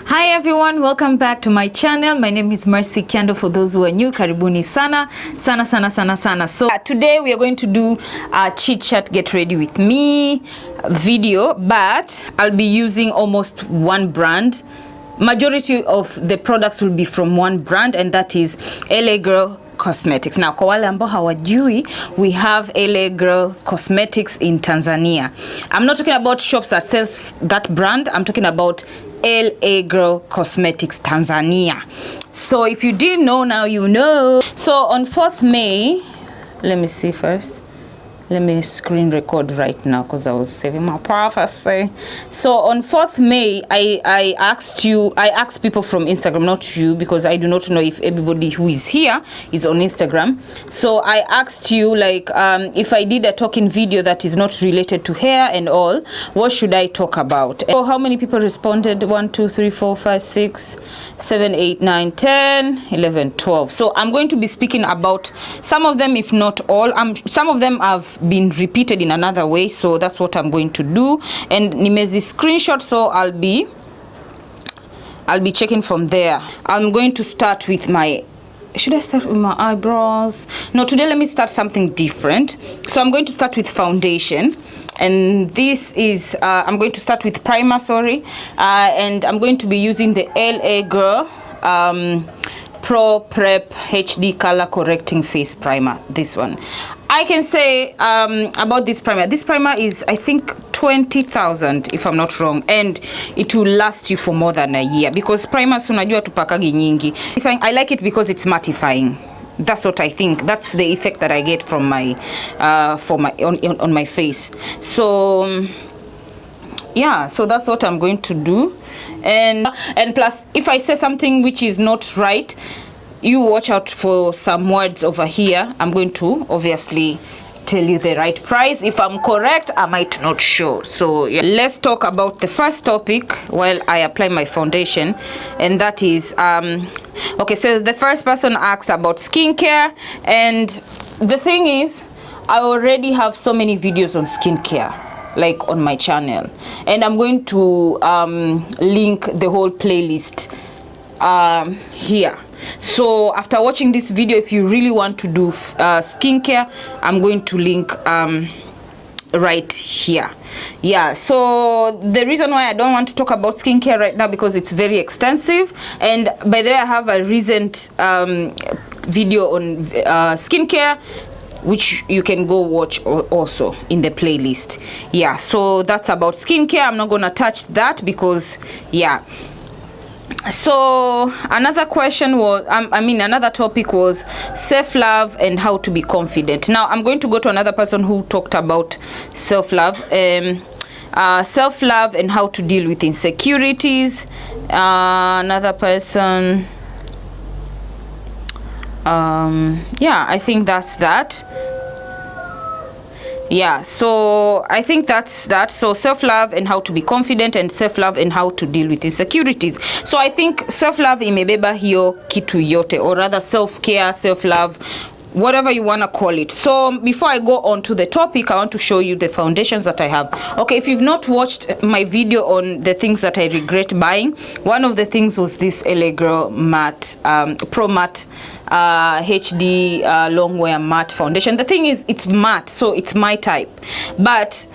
Hi everyone, welcome back to my channel. My name is Mercy Kiando. For those who are new, karibuni sana sana. So today we are going to do a chit chat get ready with me video, but I'll be using almost one brand. Majority of the products will be from one brand, and that is Ccgrwm Cosmetics. Now kwa wale ambao hawajui, we have Ccgrwm Cosmetics in Tanzania. I'm not talking about shops that sells that brand. I'm talking about Ccgrwm Cosmetics Tanzania. So if you didn't know, now you know. So on 4th May, let me see first. Let me screen record right now because I was saving my prophecy. So on 4th May, I asked people from Instagram, not you, because I do not know if everybody who is here is on Instagram. So I asked you, like, if I did a talking video that is not related to hair and all, what should I talk about? So how many people responded? 1, 2, 3, 4, 5, 6, 7, 8, 9, 10, 11, 12. So I'm going to be speaking about some of them, if not all. Some of them have been repeated in another way, so that's what I'm going to do. And nimezi screenshot, so I'll be checking from there. I'm going to start with my, should I start with my eyebrows? No, today let me start something different. So I'm going to start with foundation, and this is I'm going to start with primer, and I'm going to be using the Ccgrwm Pro Prep HD Color Correcting Face Primer. This one, I can say about this primer. This primer is, I think, 20,000 if I'm not wrong, and it will last you for more than a year, because primers unajua tupakagi nyingi. I like it because it's mattifying. That's what I think. That's the effect that I get from my on my face. So yeah, so that's what I'm going to do. And plus, if I say something which is not right, you watch out for some words over here. I'm going to obviously tell you the right price. If I'm correct, I might not show. So yeah, let's talk about the first topic while I apply my foundation, and that is okay, so the first person asked about skincare, and the thing is, I already have so many videos on skincare, like on my channel, and I'm going to link the whole playlist here. So after watching this video, if you really want to do skincare, I'm going to link right here. Yeah, so the reason why I don't want to talk about skincare right now, because it's very extensive, and by the way, I have a recent video on skincare which you can go watch also in the playlist. Yeah, so that's about skincare. I'm not gonna touch that because yeah. So another question was, another topic was self-love and how to be confident. Now I'm going to go to another person who talked about self-love, self-love and how to deal with insecurities. Another person, yeah, I think that's that. Yeah, so I think that's that. So self-love and how to be confident, and self-love and how to deal with insecurities. So I think self-love imebeba hiyo kitu yote, or rather self-care, self-love, whatever you want to call it. So before I go on to the topic, I want to show you the foundations that I have. Okay, if you've not watched my video on the things that I regret buying, one of the things was this Ccgrwm matte Pro Matte HD long wear matte foundation. The thing is, it's matte, so it's my type, but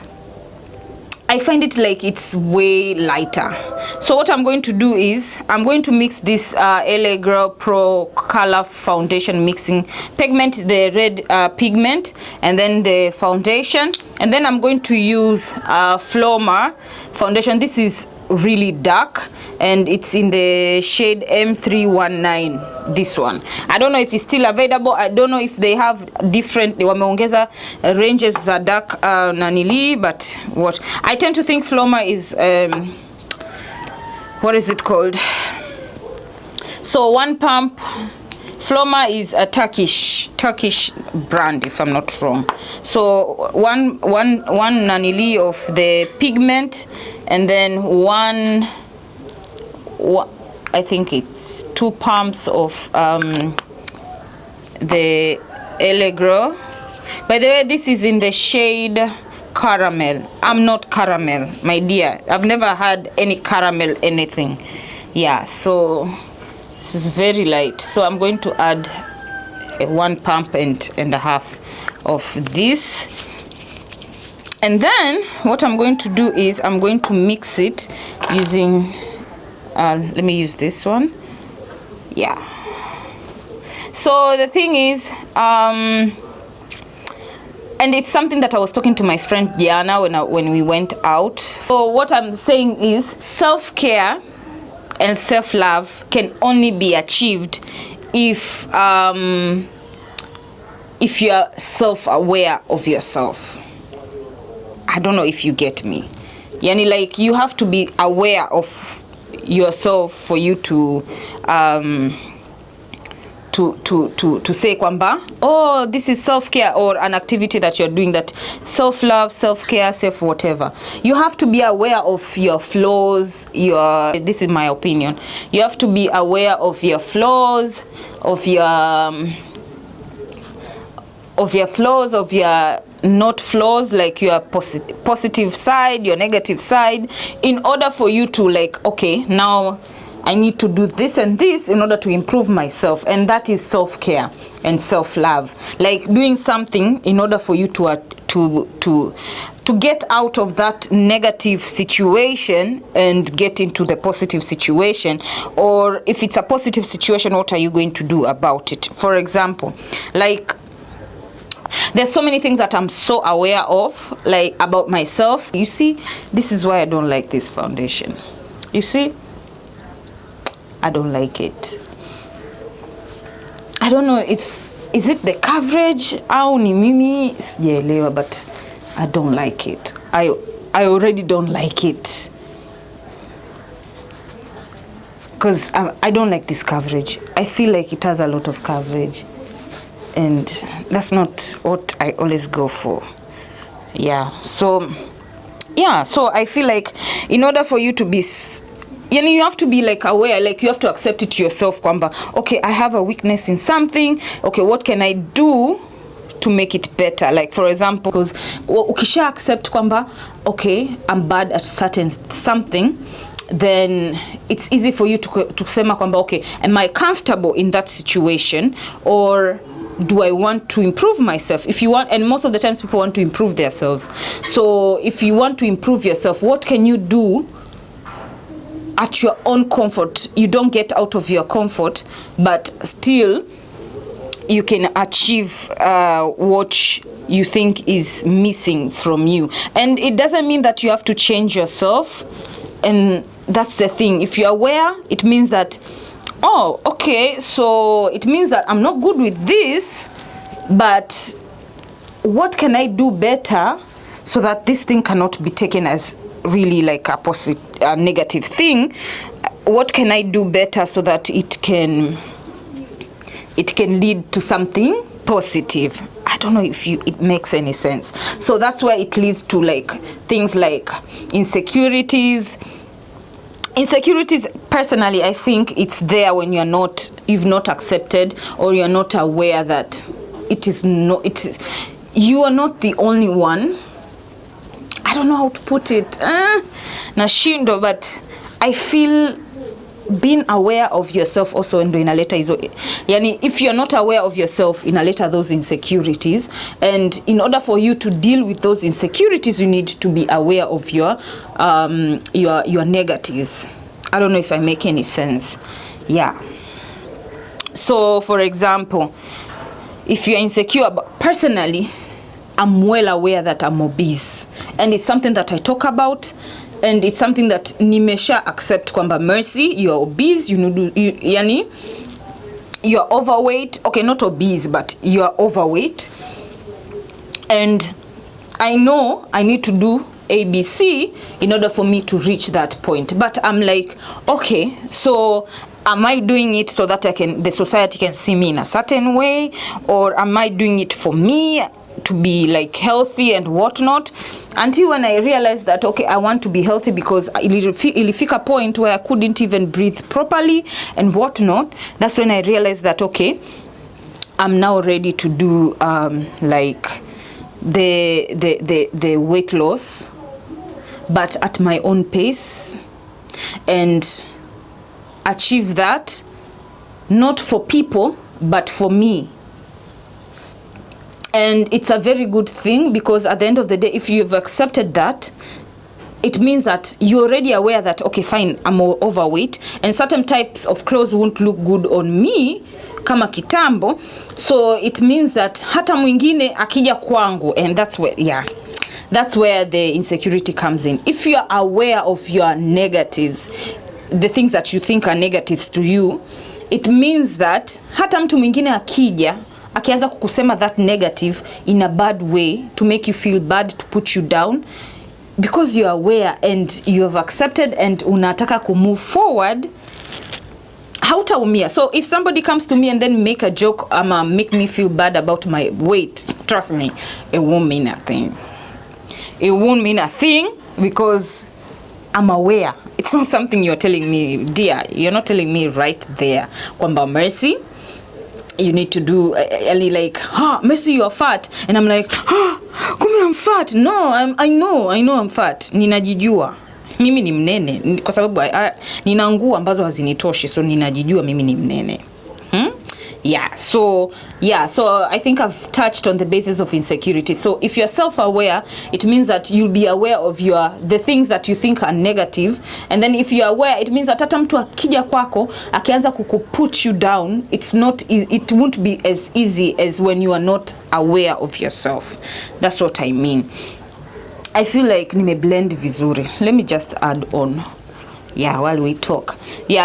I find it like it's way lighter. So what I'm going to do is I'm going to mix this Ccgrwm Pro Color Foundation mixing pigment, the red pigment, and then the foundation, and then I'm going to use Floma foundation. This is really dark, and it's in the shade M319. This one, I don't know if it's still available. I don't know if they have different, wameongeza ranges za dark nanili, but what I tend to think Floma is what is it called? So one pump. Floma is a Turkish brand, if I'm not wrong. So one nanili of the pigment, and then one I think it's 2 pumps of the Ccgrwm. By the way, this is in the shade caramel. I'm not caramel, my dear. I've never had any caramel anything. Yeah, so this is very light, so I'm going to add 1 pump and a half of this. And then what I'm going to do is I'm going to mix it using let me use this one. Yeah, so the thing is and it's something that I was talking to my friend Diana when we went out. So what I'm saying is self-care and self-love can only be achieved if you are self-aware of yourself. I don't know if you get me. Yani, like, you have to be aware of yourself for you to say kwamba, oh, this is self-care, or an activity that you're doing, that self-love, self-care, self-whatever. You have to be aware of your flaws. This is my opinion. You have to be aware of your flaws, of your not flaws, like your positive side, your negative side, in order for you to, like, okay, now I need to do this and this in order to improve myself. And that is self-care and self-love, like doing something in order for you to get out of that negative situation and get into the positive situation. Or if it's a positive situation, what are you going to do about it? For example, like, there's so many things that I'm so aware of, like, about myself. You see, this is why I don't like this foundation. You see, I don't like it. I don't know, is it the coverage? Au ni mimi sijaelewa, but I don't like it. I already don't like it. Because I don't like this coverage. I feel like it has a lot of coverage. And that's not what I always go for. Yeah, so I feel like in order for you to be, you have to be, like, aware, like, you have to accept it to yourself kwamba, okay, I have a weakness in something. Okay, what can I do to make it better? Like, for example, because ukisha accept kwamba, okay, I'm bad at certain something, then it's easy for you to sema kwamba, okay, am I comfortable in that situation, or do I want to improve myself? If you want, and most of the times people want to improve themselves. So if you want to improve yourself, what can you do at your own comfort? You don't get out of your comfort, but still you can achieve what you think is missing from you. And it doesn't mean that you have to change yourself. And that's the thing. If you're aware, it means that, oh, okay, so it means that I'm not good with this, but what can I do better so that this thing cannot be taken as really like a negative thing? What can I do better so that it can lead to something positive? I don't know if it makes any sense. So that's why it leads to, like, things like insecurities. Insecurities, personally, I think it's there when you've not accepted, or you're not aware that you are not the only one. I don't know how to put it. Nashindo, but I feel being aware of yourself also ndo inaleta hizo. Yani, if you're not aware of yourself, inaleta those insecurities. And in order for you to deal with those insecurities, you need to be aware of your negatives. I don't know if I make any sense. Yeah. So, for example, if you're insecure, personally, I'm well aware that I'm obese, and it's something that I talk about, and it's something that nimesha accept kwamba Mercy, you're obese, you're overweight. Okay, not obese, but you're overweight, and I know I need to do ABC in order for me to reach that point. But I'm like, okay, so am I doing it so that the society can see me in a certain way, or am I doing it for me to be, like, healthy and whatnot? Until when I realized that, okay, I want to be healthy because ilifika point where I couldn't even breathe properly and whatnot. That's when I realized that, okay, I'm now ready to do like the weight loss, but at my own pace. And achieve that, not for people, but for me. And it's a very good thing, because at the end of the day, if you've accepted that, it means that you're already aware that, okay, fine, I'm overweight, and certain types of clothes won't look good on me kama kitambo. So it means that hata mwingine akija kwangu, and that's where the insecurity comes in. If you are aware of your negatives, the things that you think are negatives to you, it means that hata mtu mwingine akija akianza kukusema that negative in a bad way, to make you feel bad, to put you down, because you are aware and you have accepted and unataka ku move forward, hautaumia. So if somebody comes to me and then make a joke, make me feel bad about my weight, trust me, it won't mean a thing. It won't mean a thing, because I'm aware. It's not something you're telling me, dear. You're not telling me right there, kwamba Mercy, you need to do like, Mercy, you are fat, and I'm like, kume I'm fat. No, I know I'm fat. Ninajijua mimi ni mnene, kwa sababu nina nguo ambazo hazinitoshi, so ninajijua mimi ni mnene. So I think I've touched on the basis of insecurity. So if you're self-aware, it means that you'll be aware of the things that you think are negative, and then if you're aware, it means that hata mtu akija kwako akianza put you down, it won't be as easy as when you are not aware of yourself. That's what I mean. I feel like nimeblend vizuri. Let me just add on. While we talk.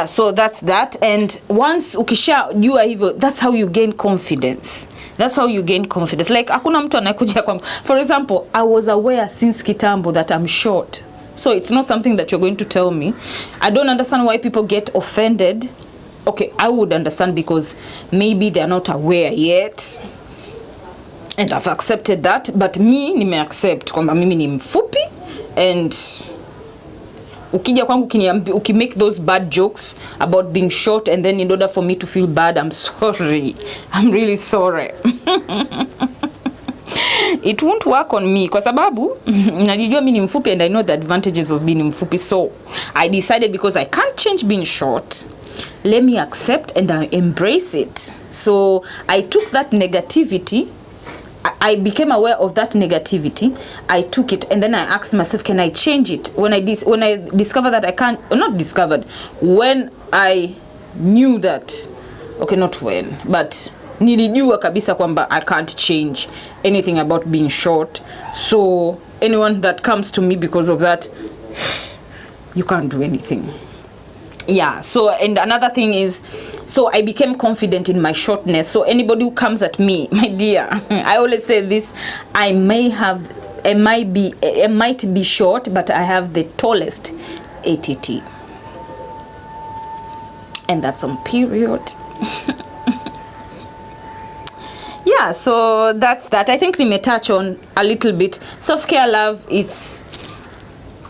So that's that. And once ukishajua hivyo, that's how you gain confidence. Like hakuna mtu anakuja kwangu. For example, I was aware since kitambo that I'm short. So it's not something that you're going to tell me. I don't understand why people get offended. Okay, I would understand, because maybe they're not aware yet. And I've accepted that. But me, nime-accept kwamba mimi ni mfupi, and ukija kwangu make those bad jokes about being short, and then in order for me to feel bad, I'm sorry. I'm really sorry. It won't work on me, kwa sababu najijua mimi ni mfupi, and I know the advantages of being mfupi. So I decided, because I can't change being short, let me accept and I embrace it. So I took that negativity, I became aware of that negativity, I took it, and then I asked myself, can I change it? When I discovered that I can't, or not discovered, when I knew that, okay, not when, but nilijua kabisa kwamba I can't change anything about being short. So anyone that comes to me because of that, you can't do anything. So, and another thing is, so I became confident in my shortness. So anybody who comes at me, my dear, I always say this, I might be short, but I have the tallest ATT. And that's on period. So that's that. I think we may touch on a little bit. Self-care, love is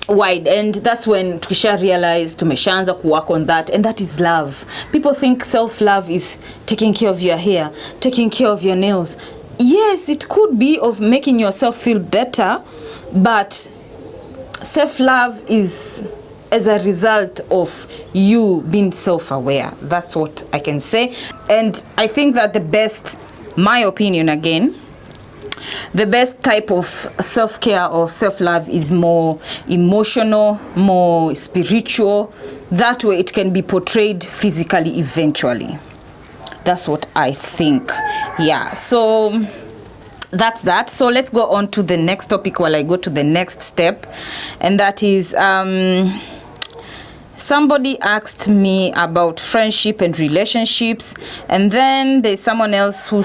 wide, and that's when tukisha realize tumeshaanza ku work on that, and that is love. People think self-love is taking care of your hair, taking care of your nails. Yes, it could be of making yourself feel better, but self-love is as a result of you being self-aware. That's what I can say. And I think that my opinion again, the best type of self-care or self-love is more emotional, more spiritual. That way it can be portrayed physically eventually. That's what I think. So that's that. So let's go on to the next topic while I go to the next step. And that is, somebody asked me about friendship and relationships, and then there's someone else who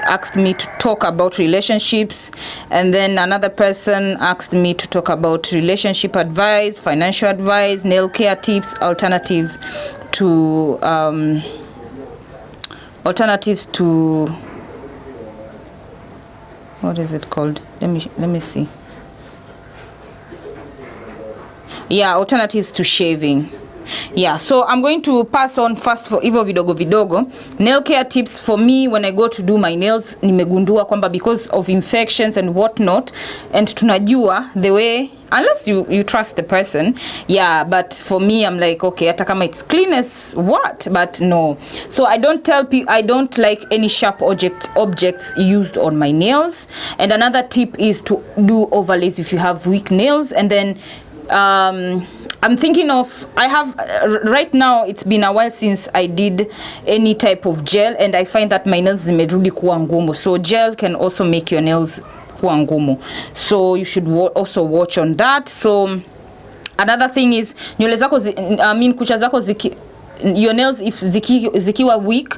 asked me to talk about relationships, and then another person asked me to talk about relationship advice, financial advice, nail care tips, alternatives to what is it called? Let me see. Alternatives to shaving. Yeah, so I'm going to pass on first for hivyo vidogo. Nail care tips for me when I go to do my nails. Nimegundua kwamba because of infections and whatnot, and tunajua the way, unless you trust the person, yeah, but for me I'm like, okay, hata kama it's clean as what, but no. So I don't tell people, I don't like any sharp objects used on my nails. And another tip is to do overlays if you have weak nails. And then I'm thinking of, I have right now, it's been a while since I did any type of gel, and I find that my nails zimerudi kuwa ngumu. So gel can also make your nails kuwa ngumu, so you should also watch on that. So another thing is nywele zako kucha zako your nails, if zikiwa weak,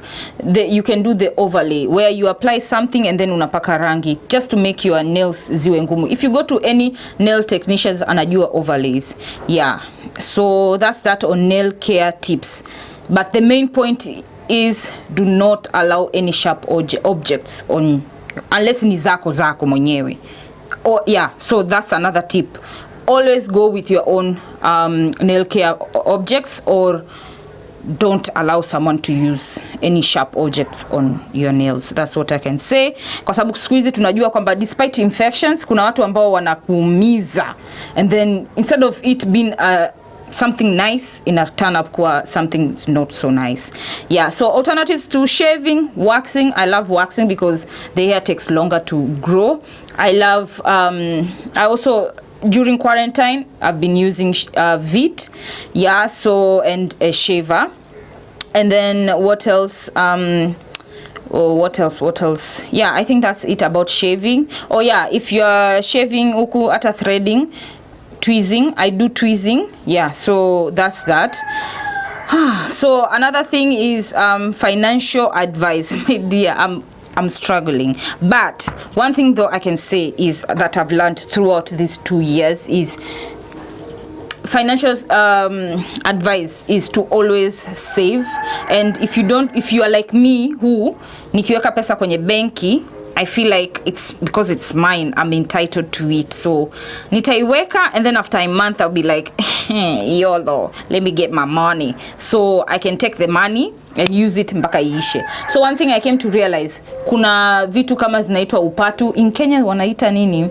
you can do the overlay where you apply something and then unapaka rangi just to make your nails ziwe ngumu. If you go to any nail technicians, anajua overlays. Yeah, so that's that on nail care tips. But the main point is, do not allow any sharp objects on, unless ni zako mwenyewe. Oh yeah, so that's another tip. Always go with your own nail care objects, or don't allow someone to use any sharp objects on your nails. That's what I can say. Kwa sababu siku hizi tunajua kwamba despite infections, kuna watu ambao wanakuumiza, and then instead of it being something nice, ina turn up kwa something not so nice. Yeah, so alternatives to shaving, waxing. I love waxing because the hair takes longer to grow. I love I also, during quarantine, I've been using Vit, yeah, so, and a shaver. And then what else? What else? Yeah, I think that's it about shaving. Oh yeah, if you're shaving uku ata threading, tweezing, I do tweezing. Yeah, so that's that. So another thing is financial advice. My dear, I'm struggling, but one thing though I can say is that I've learned throughout these 2 years is financial advice is to always save. And if you are like me, who nikiweka pesa kwenye benki, I feel like it's because it's mine, I'm entitled to it. So nitaiweka, and then after a month I'll be like, YOLO, let me get my money. So I can take the money and use it mpaka iishe. So one thing I came to realize, kuna vitu kama zinaitwa upatu. In Kenya wanaita nini?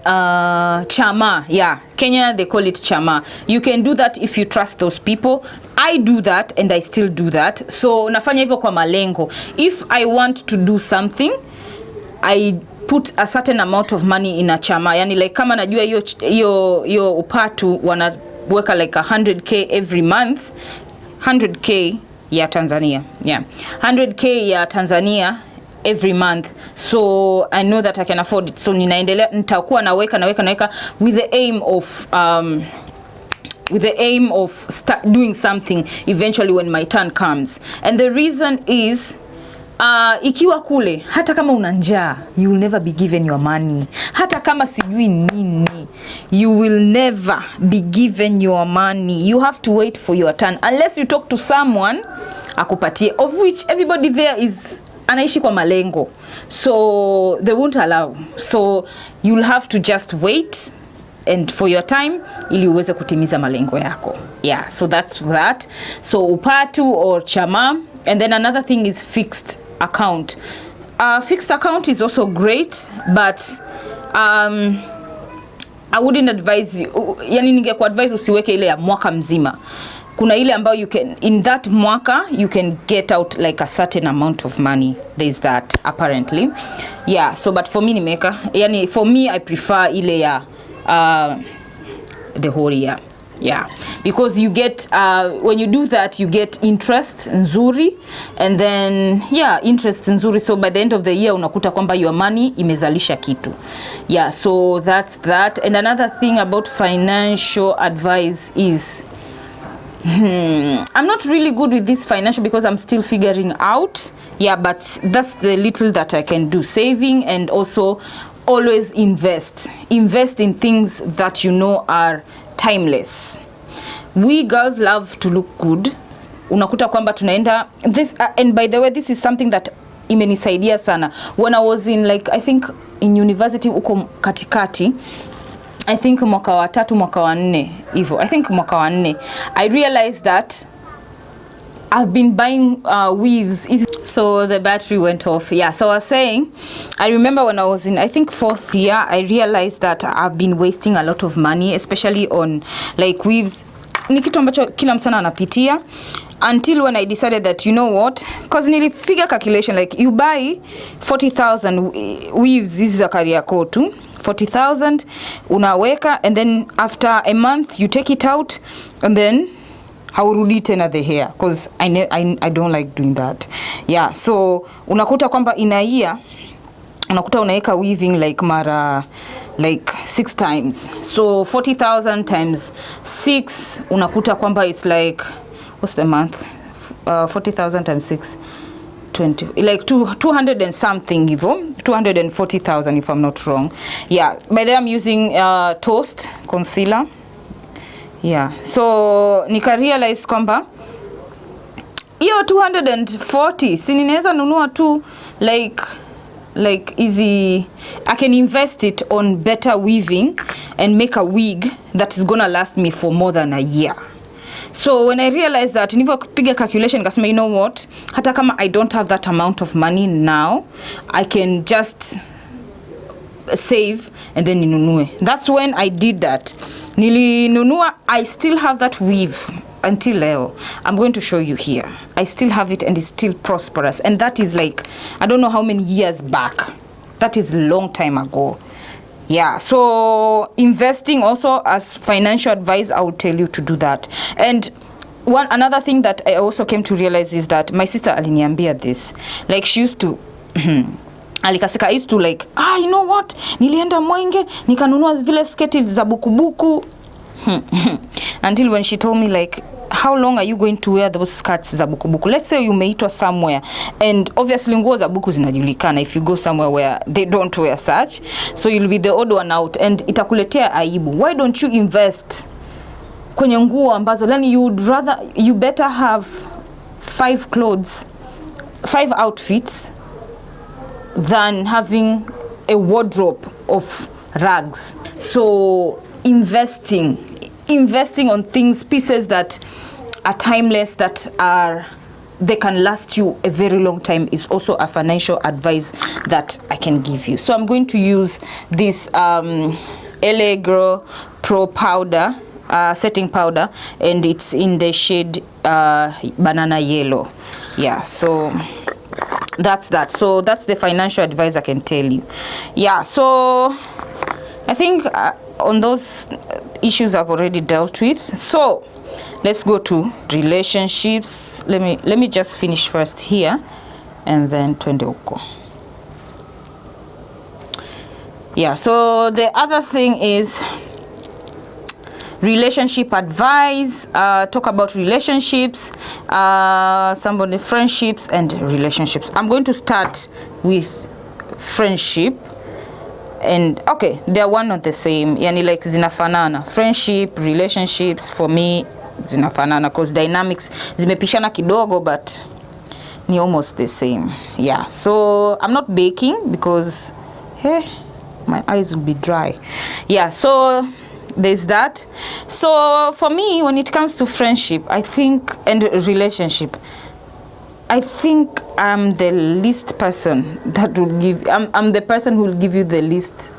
Chama. Yeah, Kenya they call it chama. You can do that if you trust those people. I do that, and I still do that. So nafanya hivyo kwa malengo. If I want to do something, I put a certain amount of money in a chama. Yani like kama najua hiyo upatu wanaweka like 100k every month, 100k ya Tanzania. Yeah, 100k ya Tanzania every month. So I know that I can afford it. So nitakuwa naweka with the aim of start doing something eventually when my turn comes. And the reason is, ikiwa kule, hata kama una njaa, you will never be given your money. Hata kama sijui nini, you will never be given your money. You have to wait for your turn, unless you talk to someone akupatie, of which everybody there is anaishi kwa malengo, so they won't allow. So you'll have to just wait and for your time ili uweze kutimiza malengo yako. Yeah, so that's that. So upatu or chama. And then another thing is fixed account. Fixed account is also great, but I wouldn't advise you, yani ningekuadvise usiweke ile ya mwaka mzima. Kuna ile ambayo you can, in that mwaka you can get out like a certain amount of money. There's that apparently. Yeah, so but for me nimeka, yani for me I prefer ile ya the whole year. Yeah, because you get when you do that you get interest nzuri, and then yeah, interest nzuri, so by the end of the year unakuta kwamba your money imezalisha kitu. Yeah, so that's that. And another thing about financial advice is I'm not really good with this financial because I'm still figuring out. Yeah, but that's the little that I can do. Saving, and also always invest in things that you know are timeless. We girls love to look good. Unakuta kwamba tunaenda this and by the way, this is something that imenisaidia sana when I was in, like, I think in university uko katikati. I think mwaka wa 3 mwaka wa 4 hivyo, I think mwaka wa 4, I realized that I've been buying weaves. So the battery went off. Yeah, so I was saying, I remember when I was in, I think 4th year, I realized that I've been wasting a lot of money, especially on like weaves. Ni kitu ambacho kila msana anapitia, until when I decided that, you know what, cause nilipiga calculation, like you buy 40,000 weaves hizi za Kariakoo tu, 40,000 unaweka, and then after a month you take it out, and then haurudi tena the hair, cause I don't like doing that. Yeah, so unakuta kwamba in a year unakuta unaweka weaving like mara like 6 times. So 40,000 times 6 unakuta kwamba it's like, what's the month? 40,000 times 6, 20, like 200 and something hivyo, 240,000 if I'm not wrong. Yeah, by the way I'm using Toast concealer. Yeah, so nika realize kwamba hiyo 240 si ninaweza nunua tu like easy, I can invest it on better weaving and make a wig that is gonna last me for more than a year. So when I realized that, nilipopiga calculation nikasema, you know what, hata kama I don't have that amount of money now, I can just save and then ninunue. That's when I did that. Nilinunua. I still have that weave until leo. I'm going to show you here. I still have it and it's still prosperous, and that is like, I don't know how many years back. That is a long time ago. Yeah, so investing also, as financial advice, I would tell you to do that. And another thing that I also came to realize is that my sister aliniambia this, like she used to alikasika, I used to like, you know what, nilienda Mwenge nikanunua vile sketi za bukubuku. Until when she told me like, how long are you going to wear those skirts za bukubuku? Let's say you umeitwa somewhere, and obviously nguo za buku zinajulikana if you go somewhere where they don't wear such, so you'll be the odd one out and itakuletea aibu. Why don't you invest kwenye nguo ambazo, yani you better have 5 outfits than having a wardrobe of rags. So investing on things, pieces that are timeless, they can last you a very long time, is also a financial advice that I can give you. So I'm going to use this Ccgrwm Pro powder, setting powder, and it's in the shade banana yellow. Yeah, so that's that. So that's the financial advice I can tell you. Yeah, so I think on those issues I've already dealt with. So let's go to relationships. Let me just finish first here and then twende huko. Yeah, so the other thing is relationship advice. Talk about relationships, somebody friendships and relationships. I'm going to start with friendship. And okay, they're one not the same. Yani like zinafanana. Friendship, relationships, for me zinafanana because dynamics zimepishana kidogo, but ni almost the same. Yeah, so I'm not baking because my eyes will be dry. Yeah, so there's that. So for me, when it comes to friendship, I think, and relationship, I think I'm the least person that will give, I'm the person who will give you the least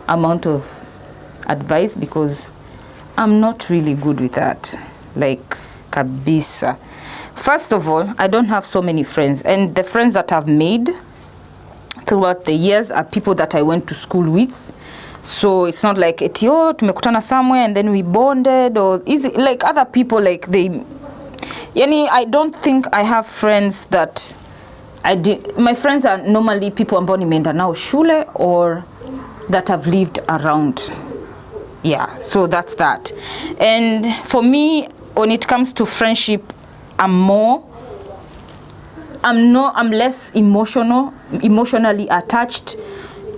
amount of advice, because I'm not really good with that, like kabisa. First of all, I don't have so many friends, and the friends that I've made throughout the years are people that I went to school with. So it's not like etio tumekutana somewhere and then we bonded, or easy like other people, like they, yani I don't think I have friends that my friends are normally people ambao nimeenda nao shule or that have lived around. Yeah, so that's that. And for me, when it comes to friendship, I'm less emotionally attached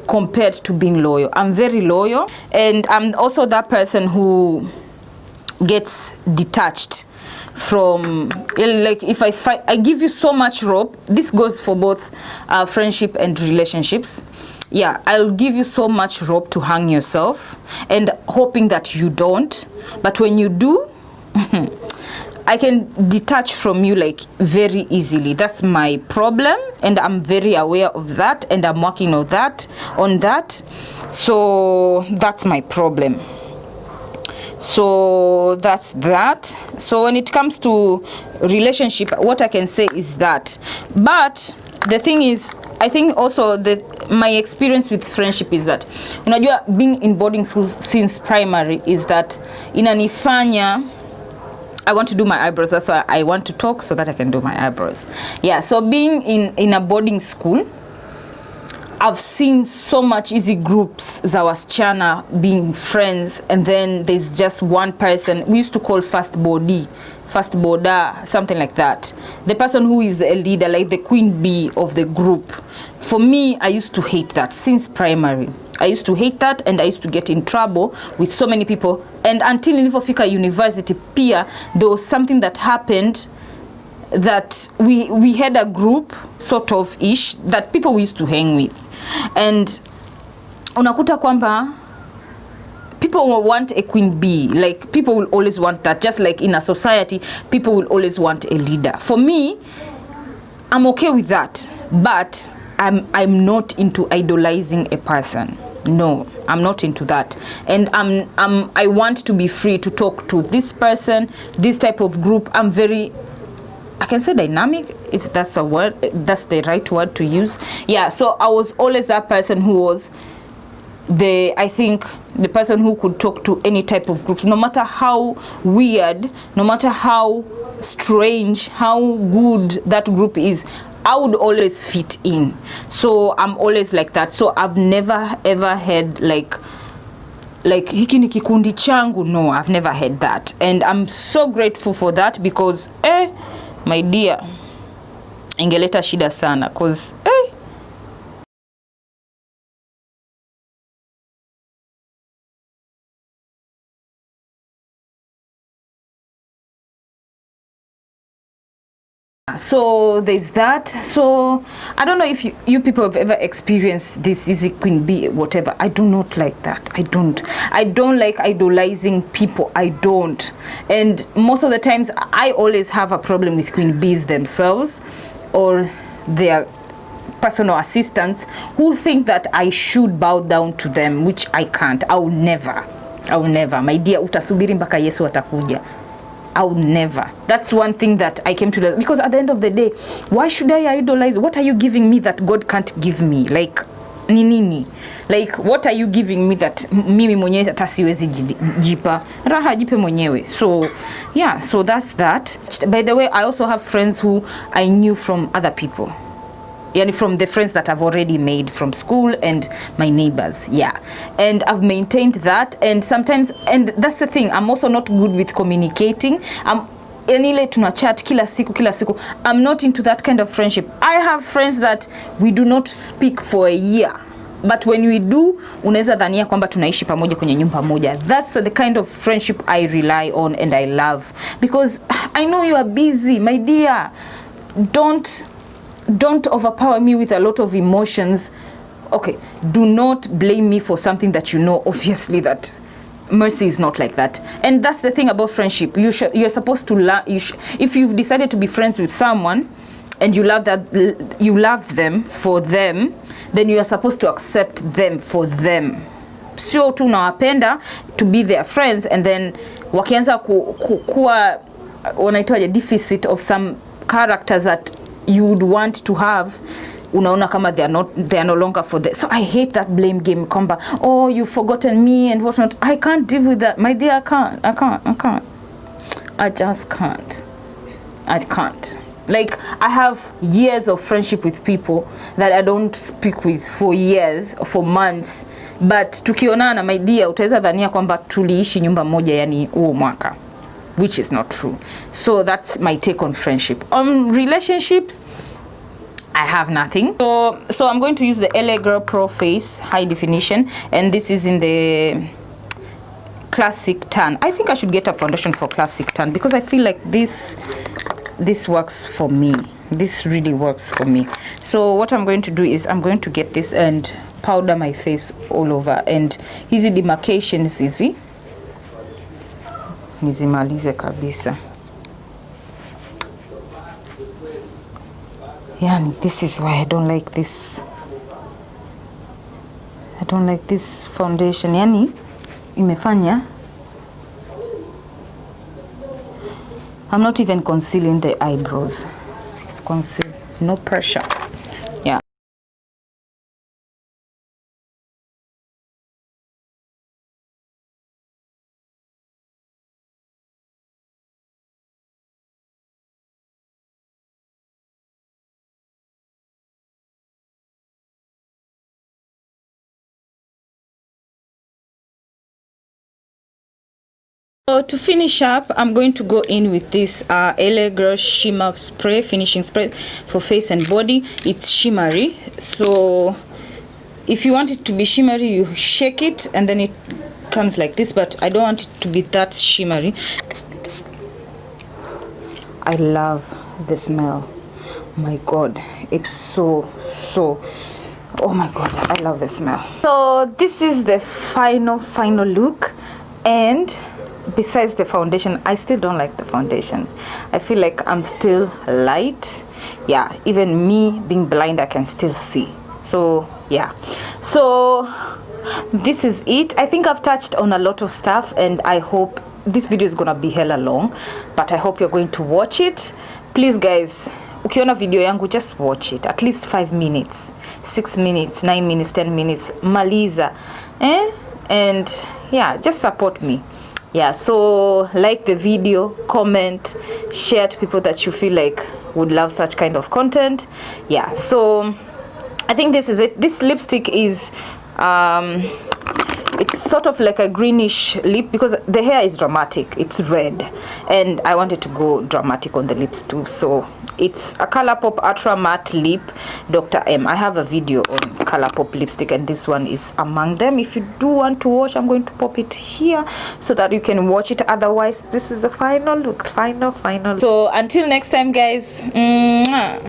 compared to being loyal. I'm very loyal, and I'm also that person who gets detached from, like, if I give you so much rope. This goes for both friendship and relationships. yeah, I'll give you so much rope to hang yourself and hoping that you don't, but when you do, I can detach from you like very easily. That's my problem, and I'm very aware of that, and I'm working on that. So that's my problem. So that's that. So when it comes to relationship, what I can say is that, but the thing is, I think also my experience with friendship is that, unajua, being in boarding school since primary is that inanifanya I want to do my eyebrows. That's why I want to talk, so that I can do my eyebrows. Yeah, so being in a boarding school, I've seen so much easy groups za wasichana being friends, and then there's just one person we used to call first boarder, something like that. The person who is a leader, like the queen bee of the group. For me, I used to hate that since primary. I used to hate that, and I used to get in trouble with so many people. And until nilipofika university pia, there was something that happened that we had a group sort of ish that people we used to hang with, and unakuta kwamba people will want a queen bee. Like, people will always want that. Just like in a society, people will always want a leader. For me, I'm okay with that, but I'm not into idolizing a person. No, I'm not into that. And I want to be free to talk to this person, this type of group. I'm very, I can say dynamic, if that's a word, that's the right word to use. Yeah, so I was always that person who was I think the person who could talk to any type of groups, no matter how weird, no matter how strange, how good that group is, I would always fit in. So I'm always like that. So I've never ever had like hiki ni kikundi changu. No, I've never had that, and I'm so grateful for that, because my dear, ingeleta shida sana, cause so there's that. So I don't know if you people have ever experienced this easy queen bee, whatever. I do not like that. I don't like idolizing people. I don't. And most of the times I always have a problem with queen bees themselves or their personal assistants who think that I should bow down to them, which I can't. I will never. My dear, utasubiri mpaka Yesu atakuja. I would never. That's one thing that I came to learn. Because at the end of the day, why should I idolize? What are you giving me that God can't give me? Like, nini? Like, what are you giving me that mimi mwenyewe hata siwezi jipa? Raha jipe mwenyewe. So, yeah, so that's that. By the way, I also have friends who I knew from other people. Yani, from the friends that I've already made from school and my neighbors. Yeah, and I've maintained that. And sometimes, and that's the thing, I'm also not good with communicating. Enile tuna chat kila siku. I'm not into that kind of friendship. I have friends that we do not speak for a year, but when we do, unaweza dhania kwamba tunaishi pamoja kwenye nyumba moja. That's the kind of friendship I rely on and I love, because I know you are busy, my dear. Don't overpower me with a lot of emotions. Okay, do not blame me for something that you know obviously that Mercy is not like that. And that's the thing about friendship. You're supposed to if you've decided to be friends with someone and you love them for them, then you are supposed to accept them for them. So tunawapenda to be their friends, and then wakianza kuwa wanaitwaje, deficit of some characters that you would want to have, unaona kama they are no longer for that. So I hate that blame game komba, oh, you've forgotten me and whatnot. I can't deal with that, my dear. I can't. I just can't. I can't. Like, I have years of friendship with people that I don't speak with for years, for months, but tukionana, my dear, utaweza dhania kwamba tuliishi nyumba moja yani huo mwaka, which is not true. So that's my take on friendship. On relationships, I have nothing. So I'm going to use the LA Girl Pro Face High Definition, and this is in the Classic Tan. I think I should get a foundation for Classic Tan because I feel like this works for me. This really works for me. So what I'm going to do is I'm going to get this and powder my face all over, and hizi demarcations hizi nizimalize kabisa. Yani, this is why I don't like this. I don't like this foundation. Yani imefanya I'm not even concealing the eyebrows. It's conceal, no pressure. Yeah. So to finish up, I'm going to go in with this Ccgrwm shimmer spray, finishing spray for face and body. It's shimmery, so if you want it to be shimmery, you shake it and then it comes like this, but I don't want it to be that shimmery. I love the smell. My God, it's so oh my God, I love the smell. So this is the final look, and besides the foundation, I still don't like the foundation. I feel like I'm still light. Yeah, even me being blind, I can still see. So yeah, so this is it. I think I've touched on a lot of stuff, and I hope this video is gonna be hella long, but I hope you're going to watch it. Please guys, ukiona video yangu, just watch it at least 5 minutes, 6 minutes, 9 minutes, 10 minutes, maliza, and yeah, just support me. Yeah, so like the video, comment, share to people that you feel like would love such kind of content. Yeah, so I think this is it. This lipstick is it's sort of like a greenish lip because the hair is dramatic, it's red, and I wanted to go dramatic on the lips too. So it's a Colourpop Ultra Matte Lip Dr. M. I have a video on Colourpop lipstick, and this one is among them. If you do want to watch, I'm going to pop it here so that you can watch it. Otherwise, this is the final look, final. So until next time guys, mwah.